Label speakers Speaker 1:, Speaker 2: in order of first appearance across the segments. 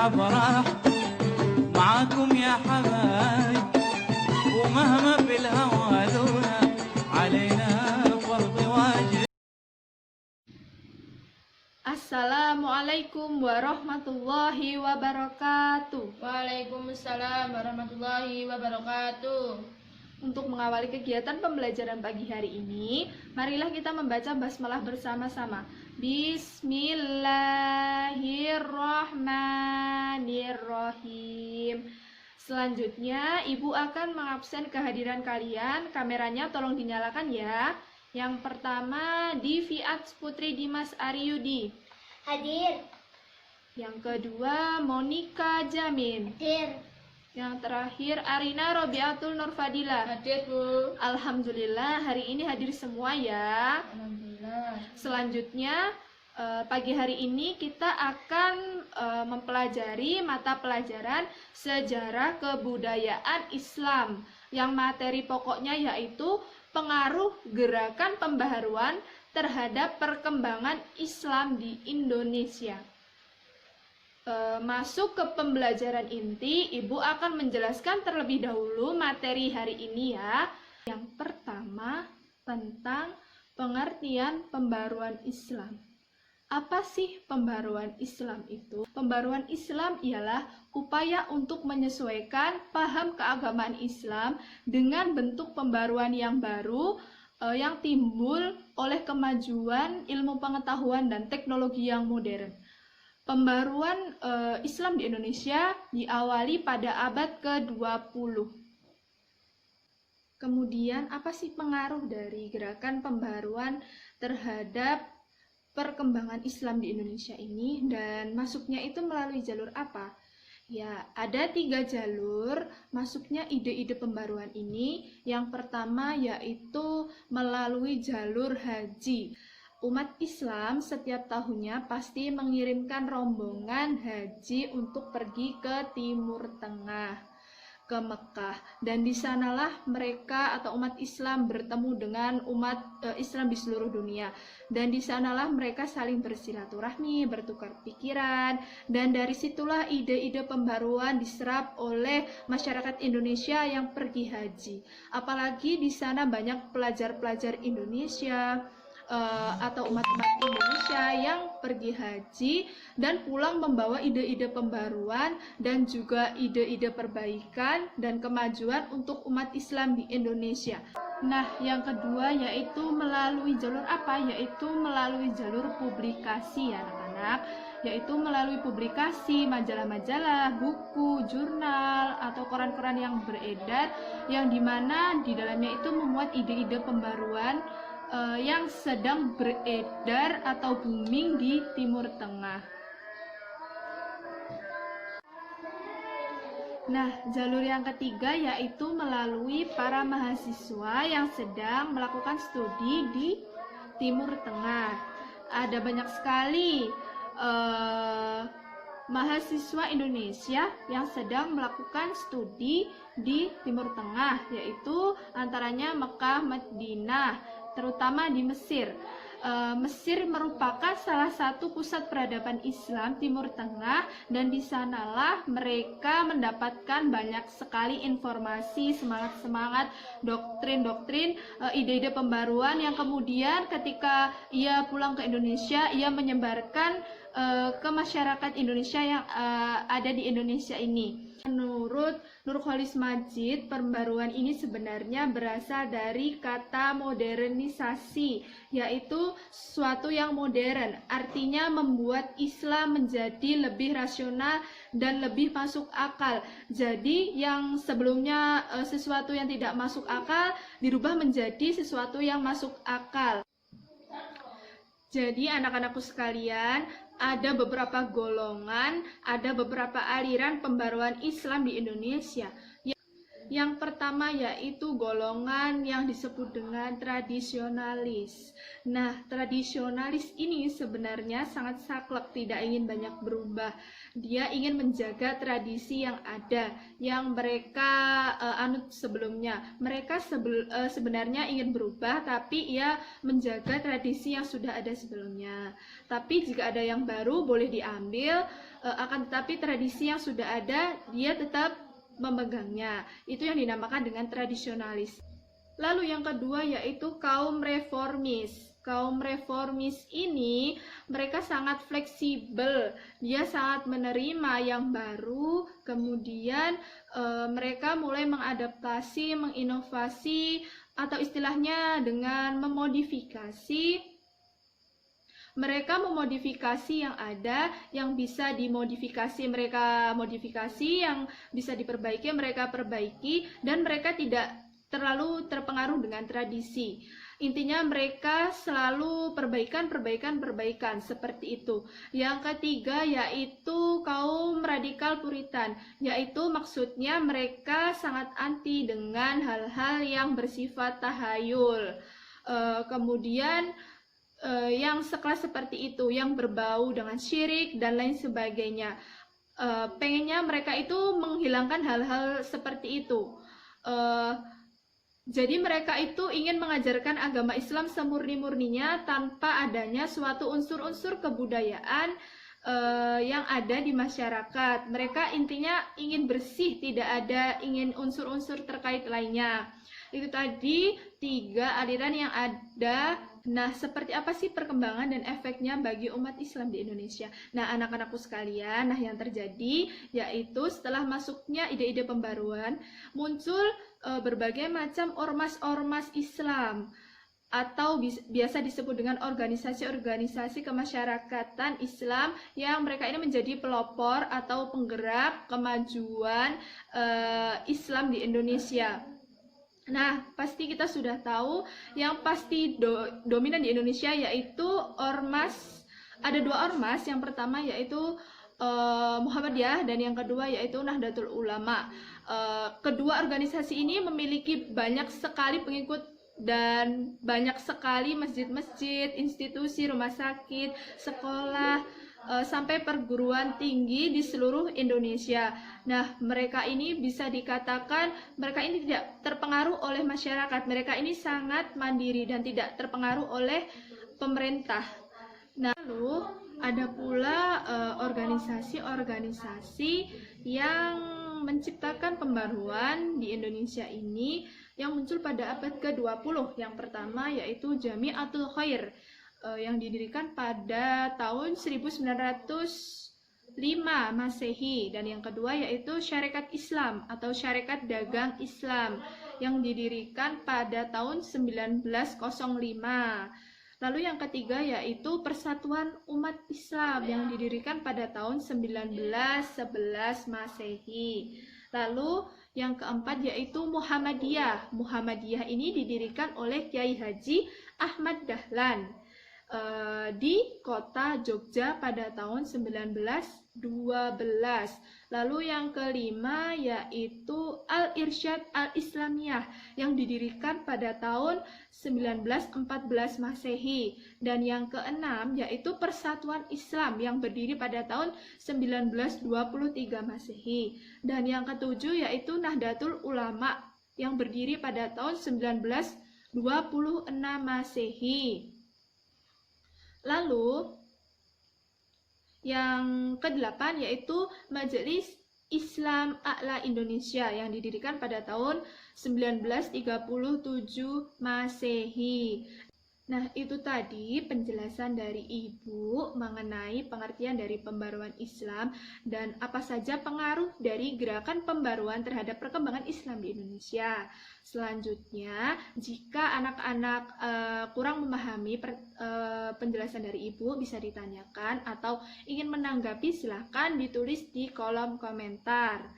Speaker 1: أفرح معاكم يا حبايب ومهما في الهوى ذونا علينا فرض واجب.
Speaker 2: Assalamualaikum warahmatullahi wabarakatuh.
Speaker 3: Waalaikumsalam warahmatullahi wabarakatuh.
Speaker 2: Untuk mengawali kegiatan pembelajaran pagi hari ini, marilah kita membaca basmalah bersama-sama. Bismillahirrahmanirrahim. Selanjutnya, Ibu akan mengabsen kehadiran kalian. Kameranya tolong dinyalakan ya. Yang pertama, Diviat Putri Dimas Ariyudi.
Speaker 4: Hadir.
Speaker 2: Yang kedua, Monika Jamin.
Speaker 4: Hadir.
Speaker 2: Yang terakhir, Arina Robiatul Nurfadila.
Speaker 3: Hadir, Bu.
Speaker 2: Alhamdulillah, hari ini hadir semua ya.
Speaker 3: Alhamdulillah.
Speaker 2: Selanjutnya, pagi hari ini kita akan mempelajari mata pelajaran Sejarah Kebudayaan Islam, yang materi pokoknya yaitu pengaruh gerakan pembaharuan terhadap perkembangan Islam di Indonesia. Masuk ke pembelajaran inti, Ibu akan menjelaskan terlebih dahulu materi hari ini ya. Yang pertama, tentang pengertian pembaruan Islam. Apa sih pembaruan Islam itu? Pembaruan Islam ialah upaya untuk menyesuaikan paham keagamaan Islam dengan bentuk pembaruan yang baru yang timbul oleh kemajuan ilmu pengetahuan dan teknologi yang modern. Pembaruan Islam di Indonesia diawali pada abad ke-20. Kemudian, apa sih pengaruh dari gerakan pembaruan terhadap perkembangan Islam di Indonesia ini, dan masuknya itu melalui jalur apa? Ya, ada 3 jalur masuknya ide-ide pembaruan ini. Yang pertama yaitu melalui jalur haji. Umat Islam setiap tahunnya pasti mengirimkan rombongan haji untuk pergi ke Timur Tengah, ke Mekah, dan di sanalah mereka atau umat Islam bertemu dengan umat Islam di seluruh dunia, dan di sanalah mereka saling bersilaturahmi, bertukar pikiran, dan dari situlah ide-ide pembaruan diserap oleh masyarakat Indonesia yang pergi haji. Apalagi di sana banyak pelajar-pelajar Indonesia atau umat-umat Indonesia yang pergi haji dan pulang membawa ide-ide pembaruan dan juga ide-ide perbaikan dan kemajuan untuk umat Islam di Indonesia. Nah, yang kedua yaitu melalui jalur apa? Yaitu melalui jalur publikasi ya anak-anak, yaitu melalui publikasi, majalah-majalah, buku, jurnal, atau koran-koran yang beredar, yang dimana di dalamnya itu memuat ide-ide pembaruan yang sedang beredar atau booming di Timur Tengah. Nah, jalur yang ketiga yaitu melalui para mahasiswa yang sedang melakukan studi di Timur Tengah. Ada banyak sekali mahasiswa Indonesia yang sedang melakukan studi di Timur Tengah, yaitu antaranya Mekah, Madinah, terutama di Mesir. Mesir merupakan salah satu pusat peradaban Islam Timur Tengah, dan di sanalah mereka mendapatkan banyak sekali informasi, semangat-semangat, doktrin-doktrin, ide-ide pembaruan yang kemudian ketika ia pulang ke Indonesia, ia menyebarkan ke masyarakat Indonesia yang ada di Indonesia ini. Menurut Nurholis Majid, pembaruan ini sebenarnya berasal dari kata modernisasi, yaitu sesuatu yang modern, artinya membuat Islam menjadi lebih rasional dan lebih masuk akal. Jadi yang sebelumnya sesuatu yang tidak masuk akal dirubah menjadi sesuatu yang masuk akal. Jadi anak-anakku sekalian, ada beberapa golongan, ada beberapa aliran pembaruan Islam di Indonesia. Yang pertama yaitu golongan yang disebut dengan tradisionalis. Nah, tradisionalis ini sebenarnya sangat saklek, tidak ingin banyak berubah. Dia ingin menjaga tradisi yang ada, yang mereka anut sebelumnya. Mereka sebenarnya ingin berubah, tapi ia menjaga tradisi yang sudah ada sebelumnya. Tapi jika ada yang baru boleh diambil, akan tetapi tradisi yang sudah ada dia tetap memegangnya. Itu yang dinamakan dengan tradisionalis. Lalu yang kedua yaitu kaum reformis. Kaum reformis ini mereka sangat fleksibel, dia sangat menerima yang baru, kemudian mereka mulai mengadaptasi, menginovasi, atau istilahnya dengan memodifikasi. Mereka memodifikasi yang ada, yang bisa dimodifikasi mereka modifikasi, yang bisa diperbaiki mereka perbaiki, dan mereka tidak terlalu terpengaruh dengan tradisi. Intinya mereka selalu perbaikan seperti itu. Yang ketiga yaitu kaum radikal puritan, yaitu maksudnya mereka sangat anti dengan hal-hal yang bersifat tahayul. Kemudian yang sekelas seperti itu, yang berbau dengan syirik dan lain sebagainya. Pengennya mereka itu menghilangkan hal-hal seperti itu. Jadi mereka itu ingin mengajarkan agama Islam semurni-murninya tanpa adanya suatu unsur-unsur kebudayaan yang ada di masyarakat. Mereka intinya ingin bersih, tidak ada ingin unsur-unsur terkait lainnya. Itu tadi 3 aliran yang ada. Nah, seperti apa sih perkembangan dan efeknya bagi umat Islam di Indonesia? Nah, anak-anakku sekalian, yang terjadi yaitu setelah masuknya ide-ide pembaruan, muncul berbagai macam ormas-ormas Islam atau biasa disebut dengan organisasi-organisasi kemasyarakatan Islam yang mereka ini menjadi pelopor atau penggerak kemajuan Islam di Indonesia. Nah, pasti kita sudah tahu yang pasti dominan di Indonesia yaitu ormas. Ada 2 ormas, yang pertama yaitu Muhammadiyah dan yang kedua yaitu Nahdlatul Ulama. Kedua organisasi ini memiliki banyak sekali pengikut dan banyak sekali masjid-masjid, institusi, rumah sakit, sekolah, sampai perguruan tinggi di seluruh Indonesia. Nah, mereka ini bisa dikatakan mereka ini tidak terpengaruh oleh masyarakat. Mereka ini sangat mandiri dan tidak terpengaruh oleh pemerintah. Nah, lalu ada pula organisasi-organisasi yang menciptakan pembaruan di Indonesia ini yang muncul pada abad ke-20. Yang pertama yaitu Jamiatul Khair yang didirikan pada tahun 1905 Masehi, dan yang kedua yaitu Syarikat Islam atau Syarikat Dagang Islam yang didirikan pada tahun 1905. Lalu yang ketiga yaitu Persatuan Umat Islam yang didirikan pada tahun 1911 Masehi. Lalu yang keempat yaitu Muhammadiyah. Muhammadiyah ini didirikan oleh Kiai Haji Ahmad Dahlan di kota Jogja pada tahun 1912. Lalu yang kelima yaitu Al-Irsyad Al-Islamiyah yang didirikan pada tahun 1914 Masehi, dan yang keenam yaitu Persatuan Islam yang berdiri pada tahun 1923 Masehi, dan yang ketujuh yaitu Nahdlatul Ulama yang berdiri pada tahun 1926 Masehi. Lalu yang kedelapan yaitu Majelis Islam A'la Indonesia yang didirikan pada tahun 1937 Masehi. Nah, itu tadi penjelasan dari Ibu mengenai pengertian dari pembaruan Islam dan apa saja pengaruh dari gerakan pembaruan terhadap perkembangan Islam di Indonesia. Selanjutnya, jika anak-anak kurang memahami penjelasan dari Ibu, bisa ditanyakan atau ingin menanggapi, silahkan ditulis di kolom komentar.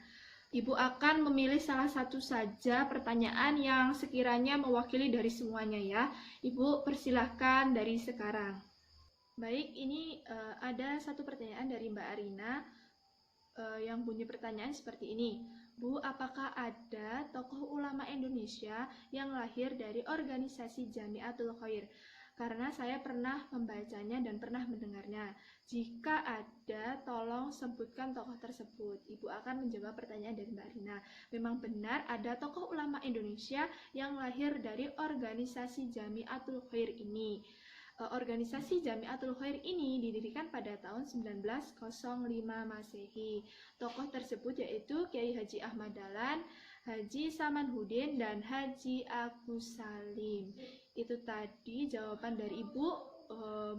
Speaker 2: Ibu akan memilih salah satu saja pertanyaan yang sekiranya mewakili dari semuanya ya. Ibu persilahkan dari sekarang. Baik, ini ada satu pertanyaan dari Mbak Arina yang bunyi pertanyaan seperti ini. Bu, apakah ada tokoh ulama Indonesia yang lahir dari organisasi Jamiatul Khair? Karena saya pernah membacanya dan pernah mendengarnya. Jika ada, tolong sebutkan tokoh tersebut. Ibu akan menjawab pertanyaan dari Mbak Rina. Memang benar ada tokoh ulama Indonesia yang lahir dari organisasi Jamiatul Khair ini. Organisasi Jamiatul Khair ini didirikan pada tahun 1905 Masehi. Tokoh tersebut yaitu Kiai Haji Ahmad Dahlan, Haji Samanhudin, dan Haji Agus Salim. Itu tadi jawaban dari Ibu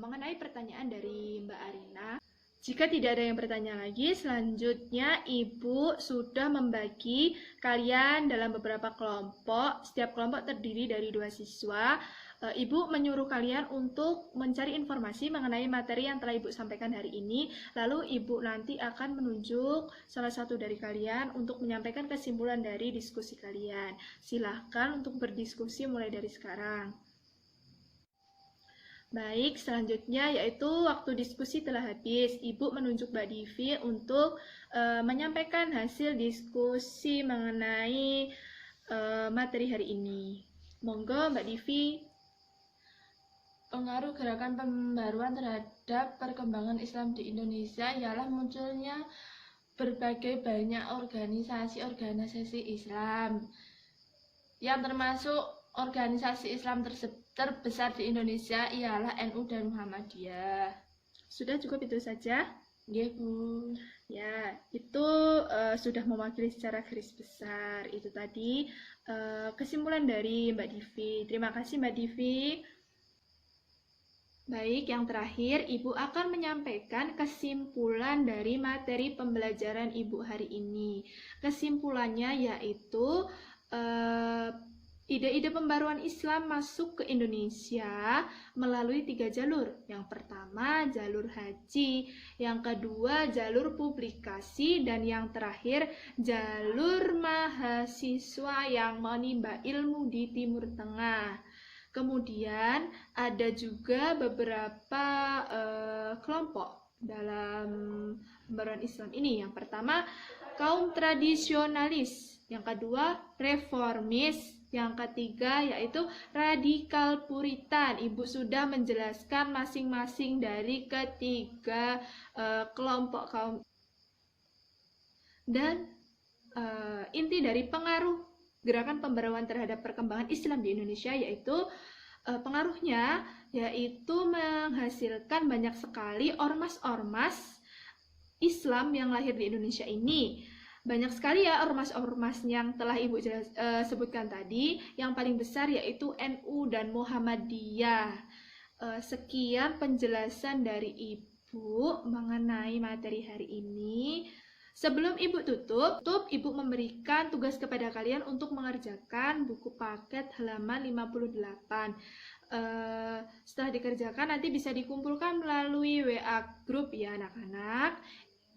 Speaker 2: mengenai pertanyaan dari Mbak Arina. Jika tidak ada yang bertanya lagi, selanjutnya Ibu sudah membagi kalian dalam beberapa kelompok. Setiap kelompok terdiri dari 2 siswa. Ibu menyuruh kalian untuk mencari informasi mengenai materi yang telah Ibu sampaikan hari ini. Lalu Ibu nanti akan menunjuk salah satu dari kalian untuk menyampaikan kesimpulan dari diskusi kalian. Silahkan untuk berdiskusi mulai dari sekarang. Baik, selanjutnya yaitu waktu diskusi telah habis. Ibu menunjuk Mbak Divi untuk menyampaikan hasil diskusi mengenai materi hari ini. Monggo Mbak Divi.
Speaker 3: Pengaruh gerakan pembaruan terhadap perkembangan Islam di Indonesia ialah munculnya berbagai banyak organisasi-organisasi Islam yang termasuk organisasi Islam terbesar di Indonesia ialah NU dan Muhammadiyah.
Speaker 2: Sudah cukup itu saja?
Speaker 3: Ya, Bu.
Speaker 2: Ya, itu sudah mewakili secara garis besar. Itu tadi kesimpulan dari Mbak Divi. Terima kasih Mbak Divi. Baik, yang terakhir Ibu akan menyampaikan kesimpulan dari materi pembelajaran Ibu hari ini. Kesimpulannya yaitu ide-ide pembaruan Islam masuk ke Indonesia melalui 3 jalur. Yang pertama, jalur haji. Yang kedua, jalur publikasi. Dan yang terakhir, jalur mahasiswa yang menimba ilmu di Timur Tengah. Kemudian ada juga beberapa kelompok dalam pembaruan Islam ini. Yang pertama, kaum tradisionalis. Yang kedua, reformis. Yang ketiga, yaitu radikal puritan. Ibu sudah menjelaskan masing-masing dari ketiga kelompok kaum. Dan inti dari pengaruh gerakan pembaruan terhadap perkembangan Islam di Indonesia yaitu pengaruhnya yaitu menghasilkan banyak sekali ormas-ormas Islam yang lahir di Indonesia ini. Banyak sekali ya ormas-ormas yang telah Ibu sebutkan tadi. Yang paling besar yaitu NU dan Muhammadiyah. Sekian penjelasan dari Ibu mengenai materi hari ini. Sebelum Ibu tutup, Ibu memberikan tugas kepada kalian untuk mengerjakan buku paket halaman 58. Setelah dikerjakan nanti bisa dikumpulkan melalui WA group ya anak-anak.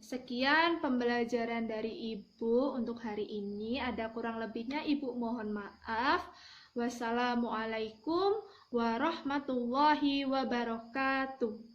Speaker 2: Sekian pembelajaran dari Ibu untuk hari ini. Ada kurang lebihnya Ibu mohon maaf. Wassalamualaikum warahmatullahi wabarakatuh.